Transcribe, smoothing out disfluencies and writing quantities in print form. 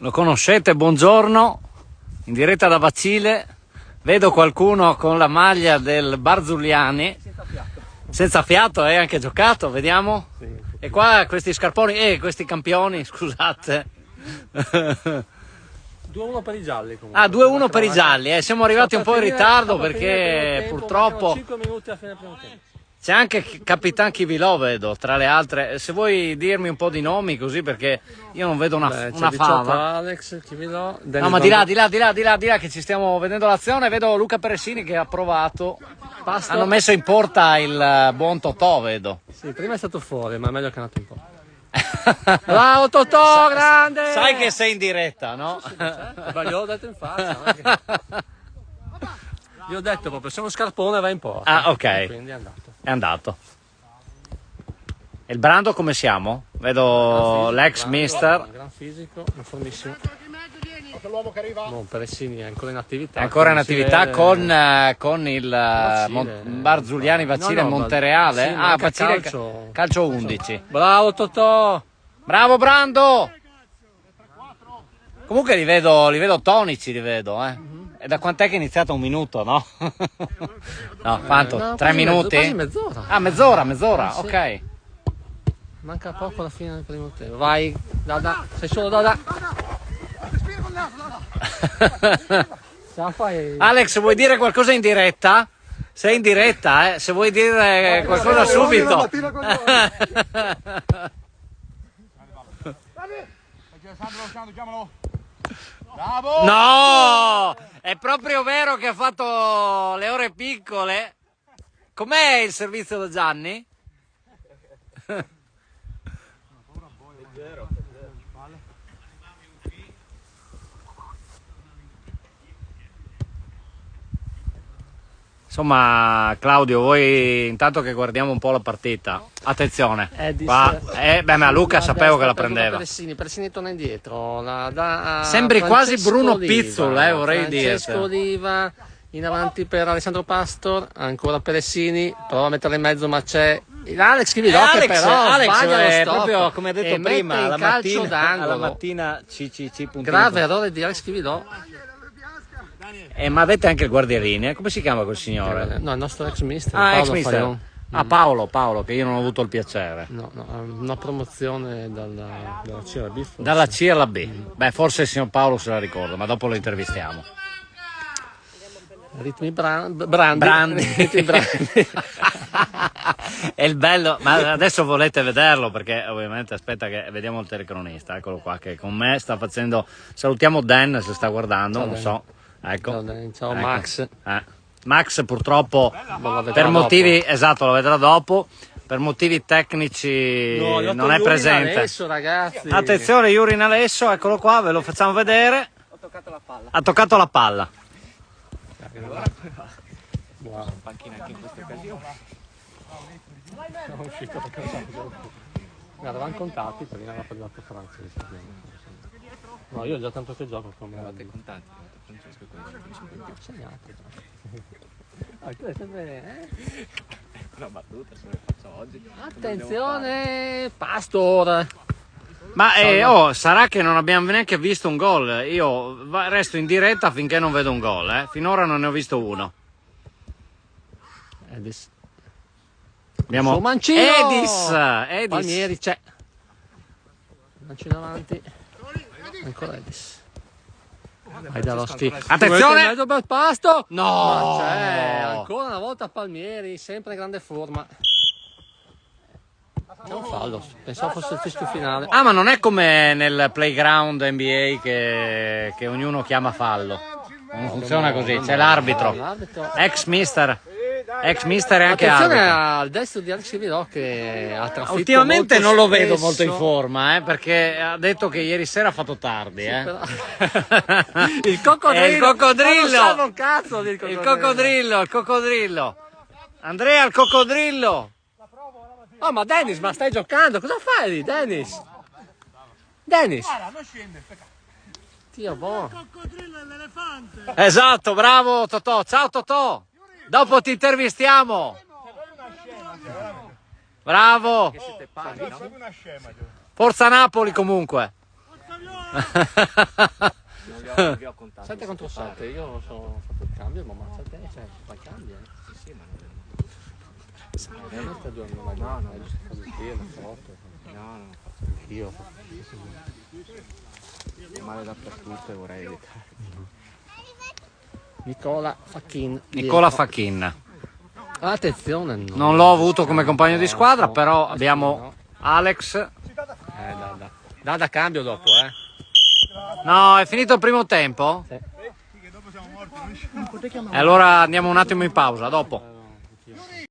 Lo conoscete, buongiorno, in diretta da Bacile. Vedo qualcuno con la maglia del Barzuliani, senza fiato, anche giocato, vediamo. Sì. E qua questi scarponi, questi campioni, scusate. 2-1 per i gialli comunque. Ah, 2-1 per i gialli, siamo arrivati un po' in ritardo perché purtroppo 5 minuti a fine primo tempo. c'è anche Capitan Chivilò, vedo, tra le altre. Se vuoi dirmi un po' di nomi così, perché io non vedo una fava. Alex, Chivilò, no, ma di là che ci stiamo vedendo l'azione, vedo Luca Peressini che ha provato. Pastor. Hanno messo in porta il buon Totò, vedo. Sì, prima è stato fuori, ma è meglio che è andato in porta. Bravo Totò, grande! Sai che sei in diretta, no? Sì, certo. Beh, gliel'ho detto in faccia. Io ho detto proprio, se uno scarpone va in porta. Ah, ok. Quindi è andato. È andato. E il Brando come siamo? Vedo l'ex mister. Gran fisico, informissimo. Bon, Peressini è ancora in attività. È ancora in attività con il Barzuliani, Bacile, Montereale. Sì, Bacile calcio 11. Bravo Totò! Bravo Brando! Comunque li vedo tonici, li vedo, E da quant'è che è iniziato? Un minuto, no? No, quanto? No, 3 minuti? Quasi mezz'ora. Ah, mezz'ora, sì. Ok. Manca poco alla fine del primo tempo. Vai, Dada, sei solo Dada. Alex, vuoi dire qualcosa in diretta? Sei in diretta, Se vuoi dire qualcosa subito. No! È proprio vero che ha fatto le ore piccole. Com'è il servizio da Gianni? Insomma, Claudio, voi intanto che guardiamo un po' la partita, attenzione, qua, ma Luca sapevo che la prendeva. Peressini torna indietro, sembri quasi Bruno Pizzul, vorrei dire. Francesco Oliva in avanti per Alessandro Pastor, ancora Peressini, prova a metterla in mezzo ma c'è Alex Chivilò che però sbaglia lo stop, proprio come detto prima, alla mattina CCC. Grave errore di Alex Chivilò. Ma avete anche il guardialine, come si chiama quel signore? No, il nostro ex mister. Ex mister. Paolo, che io non ho avuto il piacere. No, una promozione dalla CRB. Forse. Dalla CRB. Beh, forse il signor Paolo se la ricorda, ma dopo lo intervistiamo. Ritmi Brandi. È il bello, ma adesso volete vederlo perché ovviamente aspetta che vediamo il telecronista, eccolo qua che con me sta facendo. Salutiamo Dan se sta guardando, non so. Ecco. Ciao Max. Max purtroppo per motivi dopo. Esatto, lo vedrà dopo. Per motivi tecnici non è presente. Adesso, ragazzi. Attenzione, Jurin Alesso, eccolo qua, ve lo facciamo vedere. Ha toccato la palla. Wow. Panchina anche in questa occasione. Sono uscito perché mi avevano contati perché mi aveva parlato Francesco. No, io già tanto che gioco come avete contati. Francesco segnati. Tu è sempre una battuta se ne faccio oggi. Attenzione, Pastor. Ma sarà che non abbiamo neanche visto un gol. Io resto in diretta finché non vedo un gol. Finora non ne ho visto uno. Edis. Abbiamo Mancino. Edis. Palmieri c'è. Mancino avanti. Ancora Edis. Attenzione! Bel pasto. No! Ma c'è ancora una volta Palmieri, sempre in grande forma. È un fallo, pensavo fosse il fischio finale. Ma non è come nel playground NBA che ognuno chiama fallo. Non funziona così, c'è l'arbitro. Ex mister e anche attenzione arbitro. Al destro di Alex Chivilò che ha trafitto. Ultimamente molto non lo spesso. vedo molto in forma, perché ha detto che ieri sera ha fatto tardi. Però... il coccodrillo. Non un cazzo il coccodrillo. Andrea, il coccodrillo. Oh, ma Dennis, ma stai giocando? Cosa fai lì, Dennis? Dennis? Non scende, Dio buono. Il coccodrillo è l'elefante. Esatto, bravo Totò. Ciao Totò. Dopo ti intervistiamo. Bravo. Forza Napoli comunque. Forza Viola! Non vi ho contato. 7 contro 7, io ho fatto il cambio, ma ammazza te, cioè, fai cambio. Sì, ma Questa due non No, hai giusto fatto il tiro, foto. no, Io. male dappertutto e vorrei evitare. Nicola Facchin. Nicola Facchin. Attenzione, no. Non l'ho avuto come compagno di squadra, No, però no, abbiamo no. Alex. Da cambio dopo, No, è finito il primo tempo? Sì. E allora andiamo un attimo in pausa, dopo.